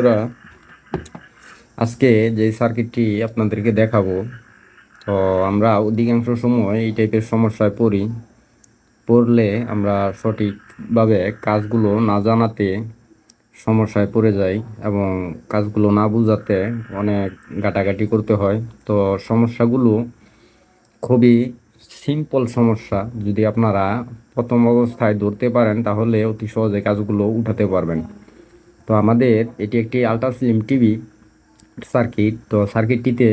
বন্ধুরা, আজকে যে সার্কিটটি আপনাদেরকে দেখাবো, তো আমরা অধিকাংশ সময় এই টাইপের সমস্যায় পড়লে আমরা সঠিকভাবে কাজগুলো না জানাতে সমস্যায় পড়ে যাই এবং কাজগুলো না বুঝাতে অনেক ঘাটাঘাটি করতে হয়। তো সমস্যাগুলো খুবই সিম্পল সমস্যা। যদি আপনারা প্রথম অবস্থায় ধরতে পারেন তাহলে অতি সহজে কাজগুলো উঠাতে পারবেন। তো আমাদের এটি একটি আল্ট্রাস্লিম টিভি সার্কিট। তো সার্কিটটিতে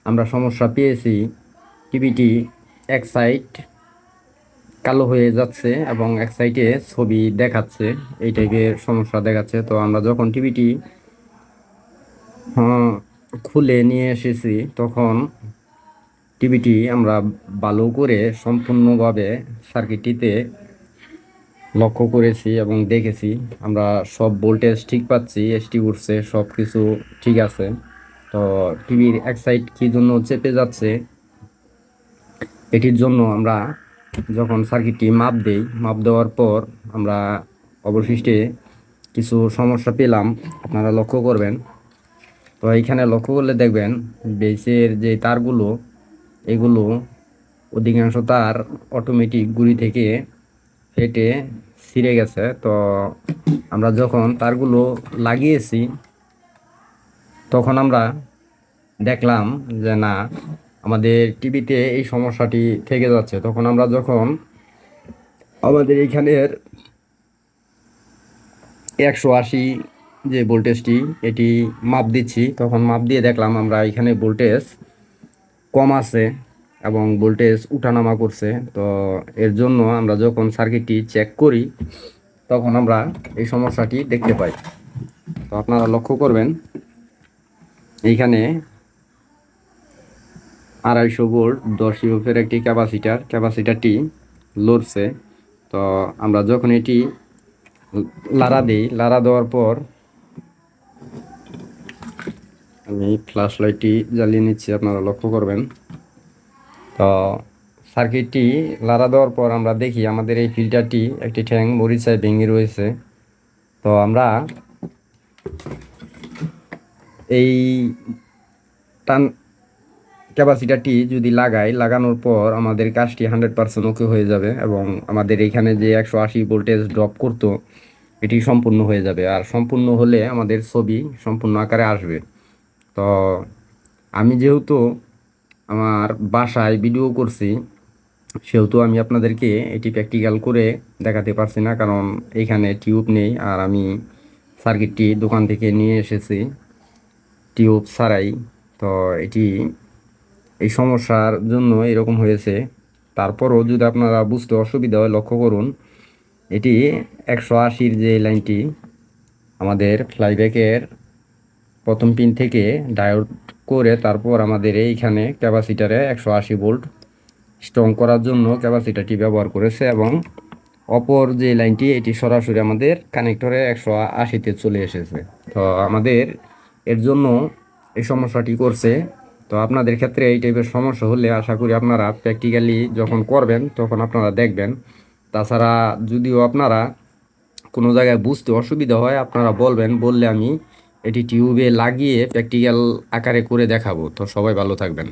আমরা সমস্যা পেয়েছি, টিভিটি এক সাইড কালো হয়ে যাচ্ছে এবং এক সাইডে ছবি দেখাচ্ছে, এই টাইপের সমস্যা দেখাচ্ছে। তো আমরা যখন টিভিটি খুলে নিয়ে এসেছি তখন টিভিটি আমরা ভালো করে সম্পূর্ণভাবে সার্কিটটিতে লক্ষ্য করেছি এবং দেখেছি। আমরা সব ভোল্টেজ ঠিক পাচ্ছি, এসটি উঠছে, সব কিছু ঠিক আছে। তো টিভির এক সাইড কি জন্য চেপে যাচ্ছে, এটির জন্য আমরা যখন সার্কিটটি মাপ দেওয়ার পর আমরা অবশিষ্টে কিছু সমস্যা পেলাম, আপনারা লক্ষ্য করবেন। তো এইখানে লক্ষ্য করলে দেখবেন বেসের যে তারগুলো, এগুলো অধিকাংশ তার অটোমেটিক গুড়ি থেকে ফেটে ছিঁড়ে গেছে। তো আমরা যখন তারগুলো লাগিয়েছি তখন আমরা দেখলাম যে না, আমাদের টিভিতে এই সমস্যাটি থেকে যাচ্ছে। তখন আমরা যখন আমাদের এইখানের 180 যে ভোল্টেজটি এটি মাপ দিচ্ছি, তখন মাপ দিয়ে দেখলাম আমরা এখানে ভোল্টেজ কম আছে এবং ভোল্টেজ উঠানামা করছে। তো এর জন্য আমরা যখন সার্কিটটি চেক করি তখন আমরা এই সমস্যাটি দেখতে পাই। তো আপনারা লক্ষ্য করবেন এইখানে 250 ভোল্ট 10 ইউফের একটি ক্যাপাসিটারটি লড়ছে। তো আমরা যখন এটি লাড়া দেওয়ার পর আমি ফ্ল্যাশ লাইটটি জ্বালিয়ে নিচ্ছি, আপনারা লক্ষ্য করবেন। তো সার্কিটটি লাড়া দেওয়ার পর আমরা দেখি আমাদের এই ফিল্টারটি একটি ঠ্যাং মরিচায় ভেঙে রয়েছে। তো আমরা এই টান ক্যাপাসিটারটি যদি লাগানোর পর আমাদের কাজটি 100% ওকে হয়ে যাবে এবং আমাদের এখানে যে 180 ভোল্টেজ ড্রপ করতো এটি সম্পূর্ণ হয়ে যাবে। আর সম্পূর্ণ হলে আমাদের ছবি সম্পূর্ণ আকারে আসবে। তো আমি যেহেতু আমার বাসায় ভিডিও করছি, সেহেতু আমি আপনাদেরকে এটি প্র্যাকটিক্যাল করে দেখাতে পারছি না, কারণ এখানে টিউব নেই আর আমি সার্কিটটি দোকান থেকে নিয়ে এসেছি টিউব ছাড়াই। তো এই সমস্যার জন্য এরকম হয়েছে। তারপরও যদি আপনারা বুঝতে অসুবিধা হয়, লক্ষ্য করুন এটি 180 যে লাইনটি আমাদের ফ্লাইব্যাকের প্রথম পিন থেকে ডায়োড করে তারপর আমাদের এইখানে ক্যাপাসিটারে 180 ভোল্ট স্ট্রং করার জন্য ক্যাপাসিটারটি ব্যবহার করেছে এবং অপর যে লাইনটি এটি সরাসরি আমাদের কানেক্টরে 180-তে চলে এসেছে। তো আমাদের এর জন্য এই সমস্যাটি করছে। তো আপনাদের ক্ষেত্রে এই টাইপের সমস্যা হলে আশা করি আপনারা প্র্যাকটিক্যালি যখন করবেন তখন আপনারা দেখবেন। তাছাড়া যদিও আপনারা কোনো জায়গায় বুঝতে অসুবিধা হয় আপনারা বললে আমি এটি টিউবে লাগিয়ে প্র্যাকটিক্যাল আকারে করে দেখাবো। তো সবাই ভালো থাকবেন।